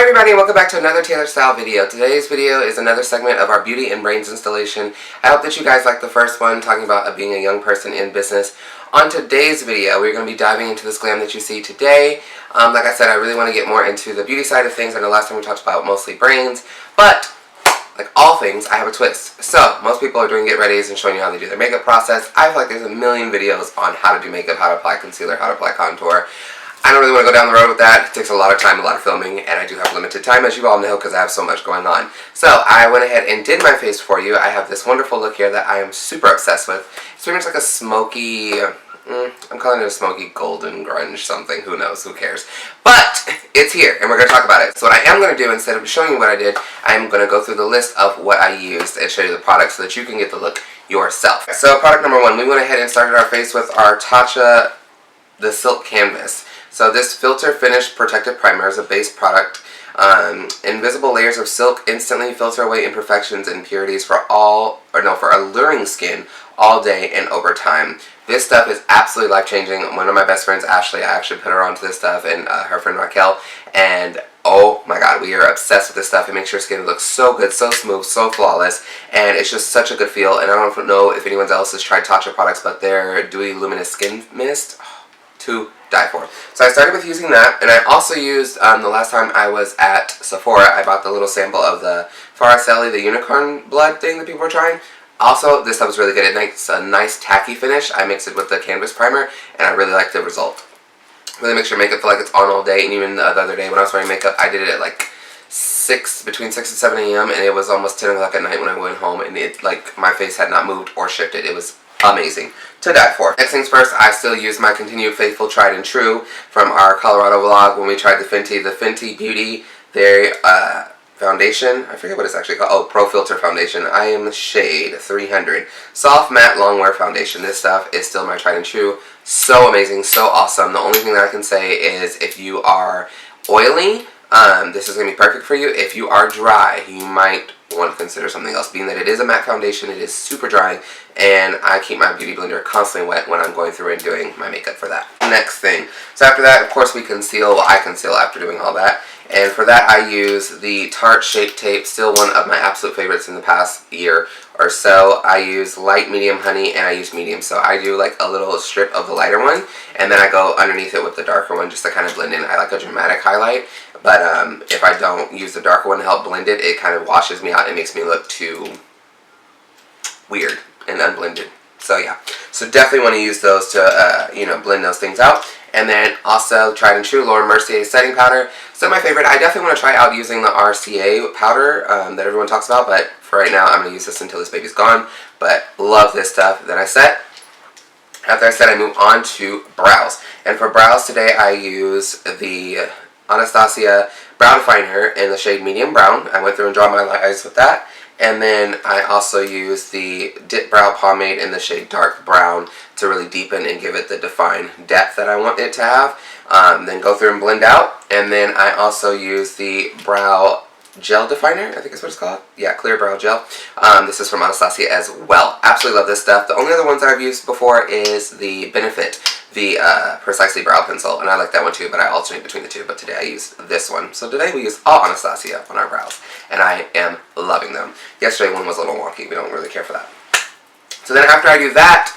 everybody, and welcome back to another Taylor Style video. Today's video is another segment of our Beauty and Brains installation. I hope that you guys liked the first one, talking about being a young person in business. On today's video, we're going to be diving into this glam that you see today. Like I said, I really want to get more into the beauty side of things. I know last time we talked about mostly brains, but like all things, I have a twist. So, most people are doing get readies and showing you how they do their makeup process. I feel like there's a million videos on how to do makeup, how to apply concealer, how to apply contour. I don't really want to go down the road with that. It takes a lot of time, a lot of filming, and I do have limited time, as you all know, because I have so much going on. So I went ahead and did my face for you. I have this wonderful look here that I am super obsessed with. It's pretty much like a smoky, I'm calling it a smoky golden grunge something. Who knows? Who cares? But it's here, and we're going to talk about it. So what I am going to do, instead of showing you what I did, I am going to go through the list of what I used and show you the product so that you can get the look yourself. So product number one, we went ahead and started our face with our Tatcha the Silk Canvas. So this Filter Finish Protective Primer is a base product. Invisible layers of silk instantly filter away imperfections and impurities for alluring skin all day and over time. This stuff is absolutely life-changing. One of my best friends, Ashley, I actually put her onto this stuff, and her friend Raquel, and oh my god, we are obsessed with this stuff. It makes your skin look so good, so smooth, so flawless, and it's just such a good feel. And I don't know if anyone else has tried Tatcha products, but their Dewy Luminous Skin Mist, to die for. So I started with using that, and I also used, the last time I was at Sephora, I bought the little sample of the Farcelli, the unicorn blood thing that people were trying. Also, this stuff was really good. It makes a nice tacky finish. I mixed it with the canvas primer, and I really liked the result. Really makes your makeup feel like it's on all day, and even the other day when I was wearing makeup, I did it at like between 6 and 7 a.m., and it was almost 10 o'clock at night when I went home, and it, like, my face had not moved or shifted. It was amazing. To die for. Next things first, I still use my continued faithful tried and true from our Colorado vlog when we tried the Fenty Beauty, their foundation. I forget what it's actually called. Oh, Pro Filter Foundation. I am shade 300. Soft Matte Longwear Foundation. This stuff is still my tried and true. So amazing, so awesome. The only thing that I can say is if you are oily, this is going to be perfect for you. If you are dry, you might want to consider something else, being that it is a matte foundation. It is super drying, and I keep my beauty blender constantly wet when I'm going through and doing my makeup for that. Next thing, so after that, of course, we conceal. Well, I conceal after doing all that, and for that I use the Tarte Shape Tape, still one of my absolute favorites in the past year or so. I use light, medium, honey, and I use medium, so I do like a little strip of the lighter one, and then I go underneath it with the darker one just to kind of blend in. I like a dramatic highlight, but if I don't use the darker one to help blend it, it kind of washes me out and makes me look too weird and unblended. So yeah, so definitely want to use those to blend those things out. And then also tried and true Laura Mercier setting powder. So my favorite. I definitely want to try out using the RCA powder that everyone talks about, but for right now I'm going to use this until this baby's gone. But love this stuff. Then I set. After I set, I move on to brows. And for brows today, I use the Anastasia Brow Definer in the shade Medium Brown. I went through and drawn my eyes with that. And then I also use the Dip Brow Pomade in the shade Dark Brown to really deepen and give it the defined depth that I want it to have. Then go through and blend out. And then I also use the Brow Gel Definer, I think is what it's called. Yeah, Clear Brow Gel. This is from Anastasia as well. Absolutely love this stuff. The only other ones that I've used before is the Benefit, the Precisely Brow Pencil, and I like that one too, but I alternate between the two, but today I use this one. So today we use all Anastasia on our brows, and I am loving them. Yesterday one was a little wonky. We don't really care for that. So then after I do that,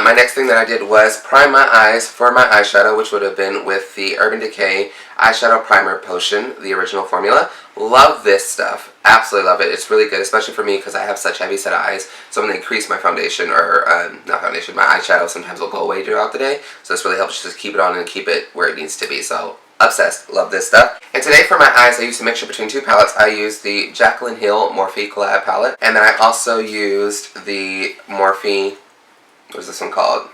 my next thing that I did was prime my eyes for my eyeshadow, which would have been with the Urban Decay Eyeshadow Primer Potion, the original formula. Love this stuff. Absolutely love it. It's really good, especially for me because I have such heavy set eyes. So when they crease my foundation, or not foundation, my eyeshadow sometimes will go away throughout the day. So this really helps just keep it on and keep it where it needs to be. So obsessed. Love this stuff. And today for my eyes, I used a mixture between two palettes. I used the Jaclyn Hill Morphe Collab palette, and then I also used the Morphe, what is this one called?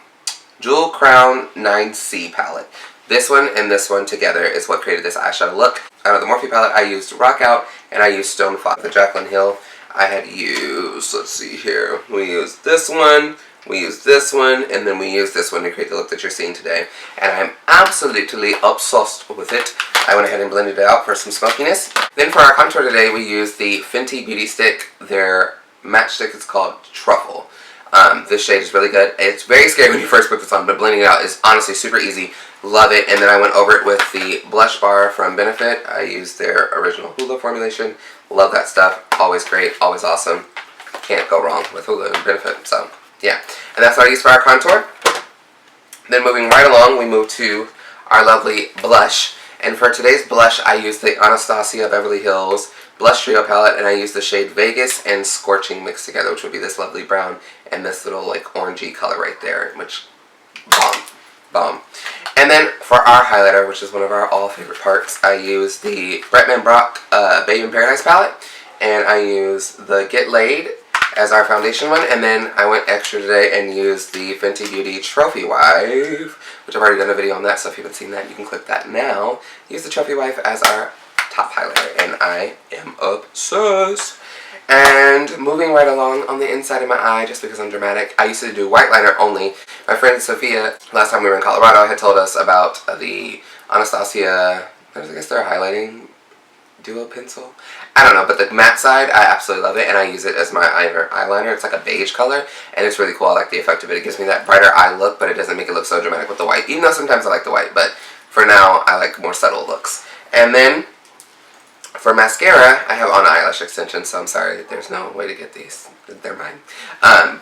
Jewel Crown 9C palette. This one and this one together is what created this eyeshadow look. Out of the Morphe palette, I used Rock Out and I used Stone Fox. The Jaclyn Hill, I had used, let's see here, we used this one, we used this one, and then we used this one to create the look that you're seeing today. And I'm absolutely obsessed with it. I went ahead and blended it out for some smokiness. Then for our contour today, we used the Fenty Beauty Stick. Their match stick is called Truffle. This shade is really good. It's very scary when you first put this on, but blending it out is honestly super easy. Love it. And then I went over it with the blush bar from Benefit. I used their original Hula formulation. Love that stuff. Always great. Always awesome. Can't go wrong with Hula and Benefit. So, yeah. And that's what I used for our contour. Then moving right along, we move to our lovely blush. And for today's blush, I used the Anastasia Beverly Hills Blush Trio palette, and I used the shade Vegas and Scorching mixed together, which would be this lovely brown and this little like orangey color right there, which bomb. And then for our highlighter, which is one of our all favorite parts, I used the Bretman Brock Babe in Paradise palette, and I used the Get Laid as our foundation one, and then I went extra today and used the Fenty Beauty Trophy Wife, which I've already done a video on that, so if you haven't seen that, you can click that now. Use the Trophy Wife as our top highlighter, and I am obsessed. And moving right along on the inside of my eye, just because I'm dramatic, I used to do white liner only. My friend Sophia, last time we were in Colorado, had told us about the Anastasia, I guess they're a highlighting duo pencil. I don't know, but the matte side, I absolutely love it, and I use it as my eyeliner. It's like a beige color, and it's really cool. I like the effect of it. It gives me that brighter eye look, but it doesn't make it look so dramatic with the white, even though sometimes I like the white, but for now, I like more subtle looks. And then for mascara, I have on eyelash extensions, so I'm sorry, there's no way to get these. They're mine.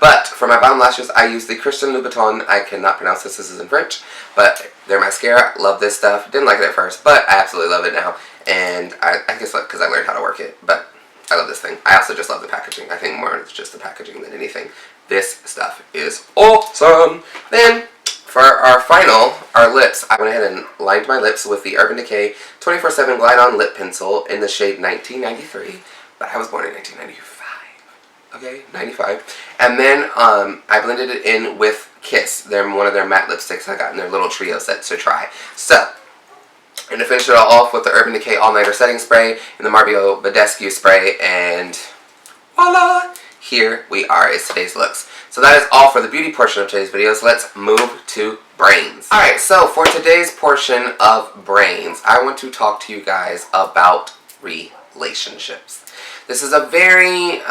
But for my bottom lashes, I use the Christian Louboutin. I cannot pronounce this is in French, but they're mascara. Love this stuff. Didn't like it at first, but I absolutely love it now. And I guess because I learned how to work it, but I love this thing. I also just love the packaging. I think more it's just the packaging than anything. This stuff is awesome. Then for our final, our lips, I went ahead and lined my lips with the Urban Decay 24/7 Glide On Lip Pencil in the shade 1993, but I was born in 1995, okay, 95. And then I blended it in with Kiss. They're one of their matte lipsticks I got in their little trio set to try. So, and to finish it all off with the Urban Decay All Nighter Setting Spray and the Marbio Badescu Spray, and voila! Here we are is today's looks. So that is all for the beauty portion of today's video. So let's move to brains. Alright, so for today's portion of brains, I want to talk to you guys about relationships. This is a very,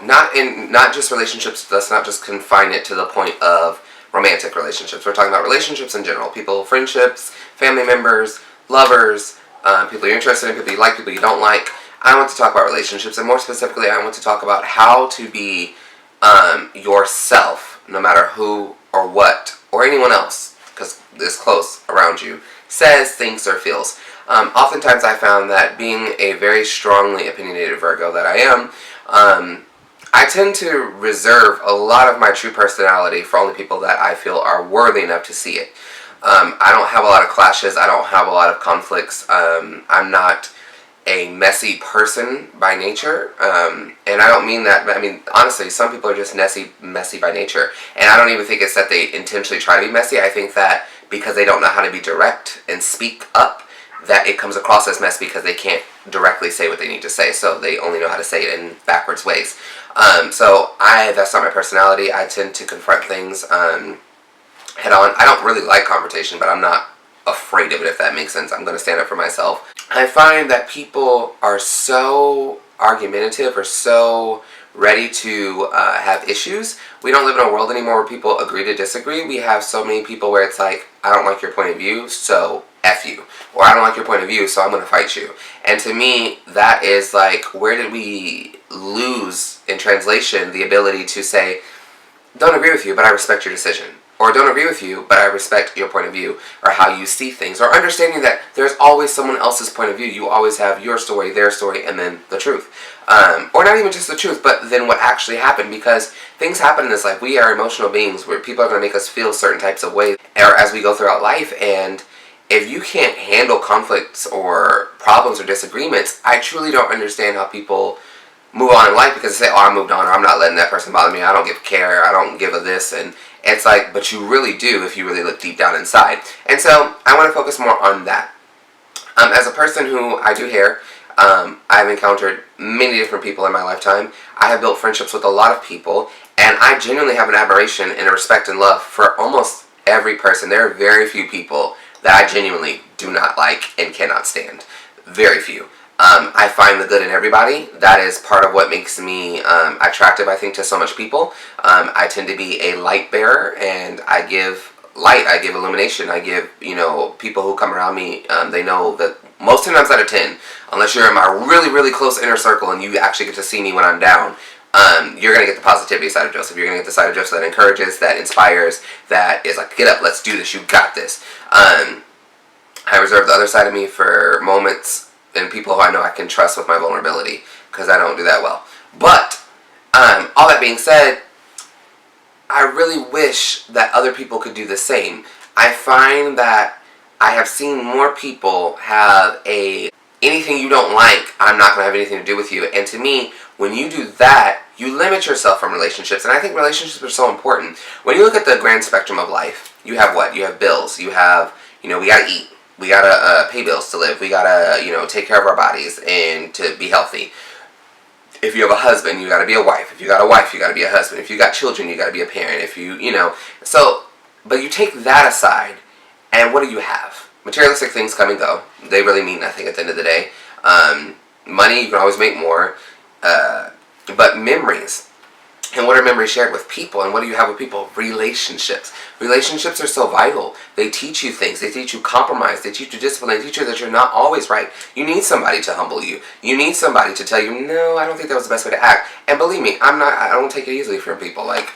not just relationships, let's not just confine it to the point of romantic relationships. We're talking about relationships in general. People, friendships, family members, lovers, people you're interested in, people you like, people you don't like. I want to talk about relationships, and more specifically, I want to talk about how to be yourself, no matter who or what or anyone else, because this close around you, says, thinks, or feels. Oftentimes I found that being a very strongly opinionated Virgo that I am, I tend to reserve a lot of my true personality for only people that I feel are worthy enough to see it. I don't have a lot of clashes. I don't have a lot of conflicts. I'm not a messy person by nature, and I don't mean that, but I mean, honestly, some people are just messy by nature, and I don't even think it's that they intentionally try to be messy. I think that because they don't know how to be direct and speak up, that it comes across as messy because they can't directly say what they need to say, so they only know how to say it in backwards ways. So that's not my personality. I tend to confront things head on. I don't really like confrontation, but I'm not afraid of it, if that makes sense. I'm going to stand up for myself. I find that people are so argumentative or so ready to have issues. We don't live in a world anymore where people agree to disagree. We have so many people where it's like, I don't like your point of view, so F you. Or I don't like your point of view, so I'm going to fight you. And to me, that is like, where did we lose, in translation, the ability to say, don't agree with you, but I respect your decision. Or don't agree with you, but I respect your point of view, or how you see things, or understanding that there's always someone else's point of view. You always have your story, their story, and then the truth. Or not even just the truth, but then what actually happened, because things happen in this life. We are emotional beings where people are going to make us feel certain types of ways or as we go throughout life, and if you can't handle conflicts or problems or disagreements, I truly don't understand how people move on in life, because they say, oh, I moved on, or I'm not letting that person bother me, I don't give a care, I don't give a this, and it's like, but you really do if you really look deep down inside. And so I want to focus more on that. As a person who, I do hair, I've encountered many different people in my lifetime. I have built friendships with a lot of people, and I genuinely have an admiration and a respect and love for almost every person. There are very few people that I genuinely do not like and cannot stand. Very few. I find the good in everybody. That is part of what makes me attractive, I think, to so much people. I tend to be a light bearer, and I give light, I give illumination, I give, people who come around me, they know that most times out of 10, unless you're in my really, really close inner circle and you actually get to see me when I'm down, you're going to get the positivity side of Joseph. You're going to get the side of Joseph that encourages, that inspires, that is like, get up, let's do this, you got this. I reserve the other side of me for moments and people who I know I can trust with my vulnerability, because I don't do that well. But, all that being said, I really wish that other people could do the same. I find that I have seen more people have anything you don't like, I'm not going to have anything to do with you. And to me, when you do that, you limit yourself from relationships. And I think relationships are so important. When you look at the grand spectrum of life, you have what? You have bills. You have, we got to eat. We got to pay bills to live. We got to, take care of our bodies and to be healthy. If you have a husband, you got to be a wife. If you got a wife, you got to be a husband. If you got children, you got to be a parent. If you, So, but you take that aside, and what do you have? Materialistic things come and go. They really mean nothing at the end of the day. Money, you can always make more. But memories. And what are memories shared with people? And what do you have with people? Relationships. Relationships are so vital. They teach you things. They teach you compromise. They teach you discipline. They teach you that you're not always right. You need somebody to humble you. You need somebody to tell you, no, I don't think that was the best way to act. And believe me, I don't take it easily from people. It's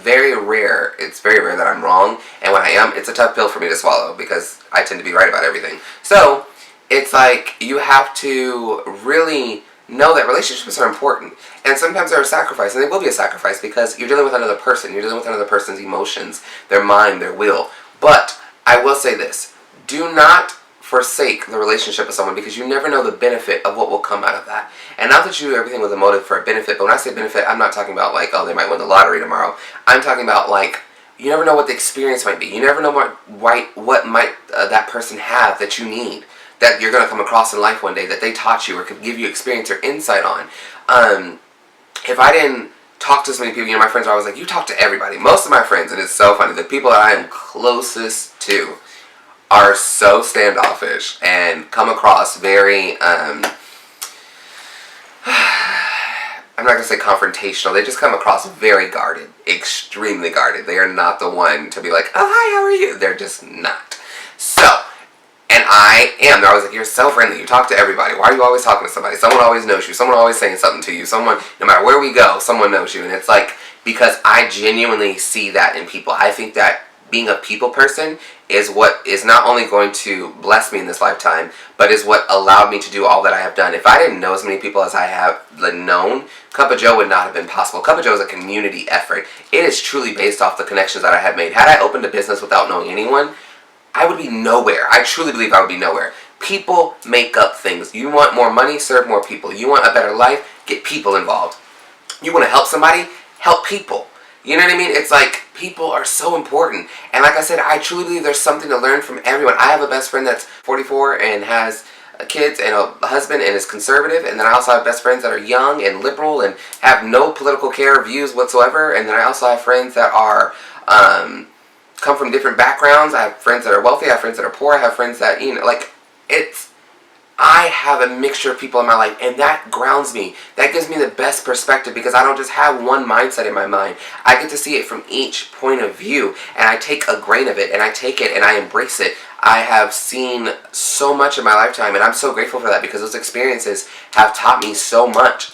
very rare that I'm wrong. And when I am, it's a tough pill for me to swallow, because I tend to be right about everything. So, it's like, you have to really know that relationships are important, and sometimes they're a sacrifice, and they will be a sacrifice because you're dealing with another person, you're dealing with another person's emotions, their mind, their will. But I will say this, do not forsake the relationship with someone, because you never know the benefit of what will come out of that. And not that you do everything with a motive for a benefit, but when I say benefit, I'm not talking about like, oh, they might win the lottery tomorrow. I'm talking about like, you never know what the experience might be. You never know what might that person have that you need, that you're going to come across in life one day, that they taught you or could give you experience or insight on. If I didn't talk to so many people, my friends are always like, you talk to everybody. Most of my friends, and it's so funny, the people that I am closest to are so standoffish and come across very, I'm not going to say confrontational, they just come across very guarded, extremely guarded. They are not the one to be like, oh, hi, how are you? They're just not. So, and they're always like, you're so friendly, you talk to everybody, why are you always talking to somebody? Someone always knows you, someone always saying something to you, someone, no matter where we go, someone knows you. And it's like, because I genuinely see that in people. I think that being a people person is what is not only going to bless me in this lifetime, but is what allowed me to do all that I have done. If I didn't know as many people as I have known, Cup of Joe would not have been possible. Cup of Joe is a community effort. It is truly based off the connections that I have made. Had I opened a business without knowing anyone, I would be nowhere. I truly believe I would be nowhere. People make up things. You want more money? Serve more people. You want a better life? Get people involved. You want to help somebody? Help people. You know what I mean? It's like, people are so important. And like I said, I truly believe there's something to learn from everyone. I have a best friend that's 44 and has kids and a husband and is conservative. And then I also have best friends that are young and liberal and have no political care or views whatsoever. And then I also have friends that are, come from different backgrounds. I have friends that are wealthy, I have friends that are poor, I have friends that, I have a mixture of people in my life, and that grounds me. That gives me the best perspective, because I don't just have one mindset in my mind. I get to see it from each point of view, and I take a grain of it, and I take it, and I embrace it. I have seen so much in my lifetime, and I'm so grateful for that, because those experiences have taught me so much.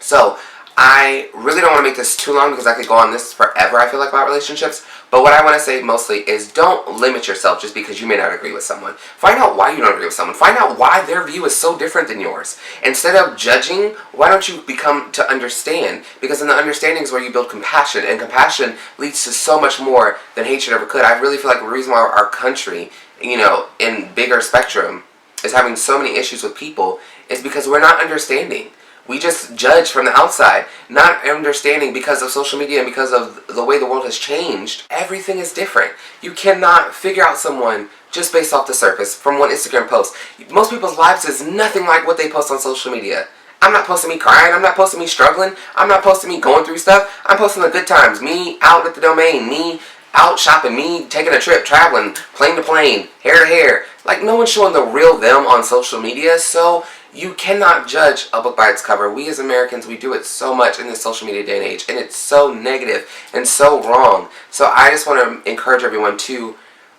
So, I really don't want to make this too long, because I could go on this forever, I feel like, about relationships. But what I want to say mostly is, don't limit yourself just because you may not agree with someone. Find out why you don't agree with someone. Find out why their view is so different than yours. Instead of judging, why don't you become to understand? Because in the understanding is where you build compassion. And compassion leads to so much more than hatred ever could. I really feel like the reason why our country, in bigger spectrum, is having so many issues with people is because we're not understanding. We just judge from the outside, not understanding, because of social media and because of the way the world has changed. Everything is different. You cannot figure out someone just based off the surface from one Instagram post. Most people's lives is nothing like what they post on social media. I'm not posting me crying, I'm not posting me struggling, I'm not posting me going through stuff. I'm posting the good times, me out at the Domain, me out shopping, me taking a trip, traveling, plane to plane, hair to hair, Like, no one's showing the real them on social media, so you cannot judge a book by its cover. We as Americans, we do it so much in this social media day and age, and it's so negative and so wrong. So I just want to encourage everyone to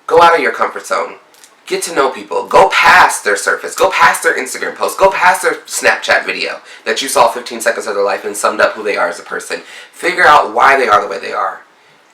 go out of your comfort zone. Get to know people. Go past their surface. Go past their Instagram post. Go past their Snapchat video that you saw 15 seconds of their life and summed up who they are as a person. Figure out why they are the way they are.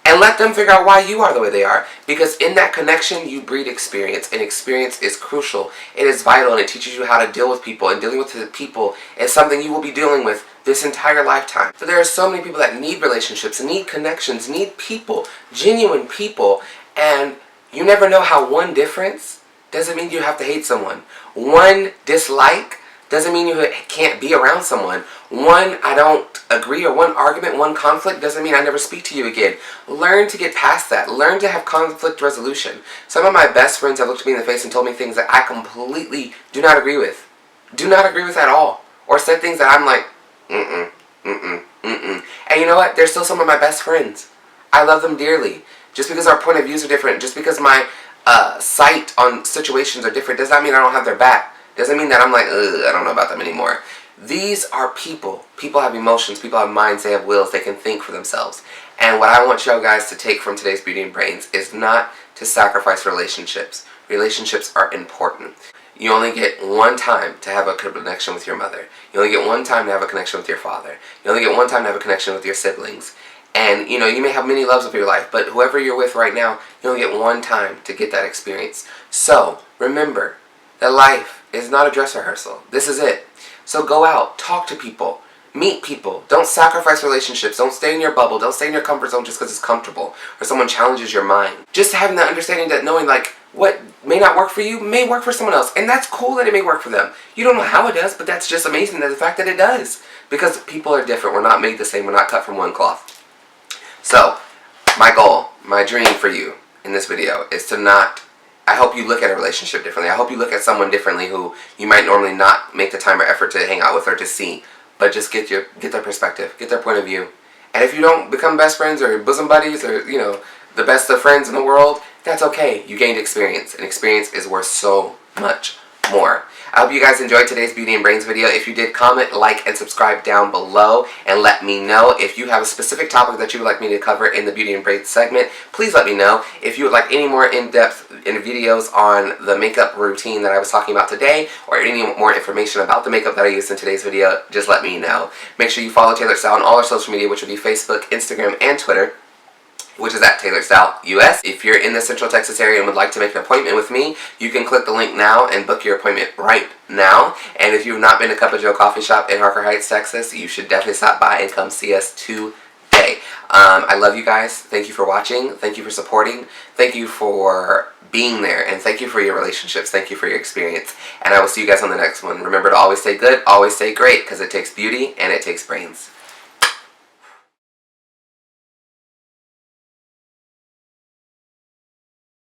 And let them figure out why you are the way they are. Because in that connection, you breed experience. And experience is crucial. It is vital. And it teaches you how to deal with people. And dealing with the people is something you will be dealing with this entire lifetime. But there are so many people that need relationships, need connections, need people, genuine people. And you never know how one difference doesn't mean you have to hate someone. One dislike doesn't mean you can't be around someone. One I don't agree or one argument, one conflict doesn't mean I never speak to you again. Learn to get past that. Learn to have conflict resolution. Some of my best friends have looked me in the face and told me things that I completely do not agree with. Do not agree with at all. Or said things that I'm like, And you know what? They're still some of my best friends. I love them dearly. Just because our point of views are different, just because my sight on situations are different, does not mean I don't have their back. Doesn't mean that I'm like, I don't know about them anymore. These are people. People have emotions. People have minds. They have wills. They can think for themselves. And what I want you guys to take from today's Beauty and Brains is not to sacrifice relationships. Relationships are important. You only get one time to have a connection with your mother. You only get one time to have a connection with your father. You only get one time to have a connection with your siblings. And, you know, you may have many loves of your life, but whoever you're with right now, you only get one time to get that experience. So, remember that life is not a dress rehearsal. This is it. So go out, talk to people, meet people. Don't sacrifice relationships. Don't stay in your bubble. Don't stay in your comfort zone just because it's comfortable or someone challenges your mind. Just having that understanding, that knowing like what may not work for you may work for someone else. And that's cool that it may work for them. You don't know how it does, but that's just amazing, that the fact that it does. Because people are different. We're not made the same. We're not cut from one cloth. So, my goal, my dream for you in this video is to not, I hope you look at a relationship differently. I hope you look at someone differently who you might normally not make the time or effort to hang out with or to see. But just get their perspective, get their point of view. And if you don't become best friends or bosom buddies or, you know, the best of friends in the world, that's okay. You gained experience. And experience is worth so much more. I hope you guys enjoyed today's Beauty and Brains video. If you did, comment, like, and subscribe down below and let me know. If you have a specific topic that you would like me to cover in the Beauty and Brains segment, please let me know. If you would like any more in-depth videos on the makeup routine that I was talking about today, or any more information about the makeup that I used in today's video, just let me know. Make sure you follow Taylored Style on all our social media, which would be Facebook, Instagram, and Twitter, which is at Taylored Style US. If you're in the Central Texas area and would like to make an appointment with me, you can click the link now and book your appointment right now. And if you've not been to Cup of Joe Coffee Shop in Harker Heights, Texas, you should definitely stop by and come see us today. I love you guys. Thank you for watching. Thank you for supporting. Thank you for being there. And thank you for your relationships. Thank you for your experience. And I will see you guys on the next one. Remember to always stay good, always stay great, because it takes beauty and it takes brains.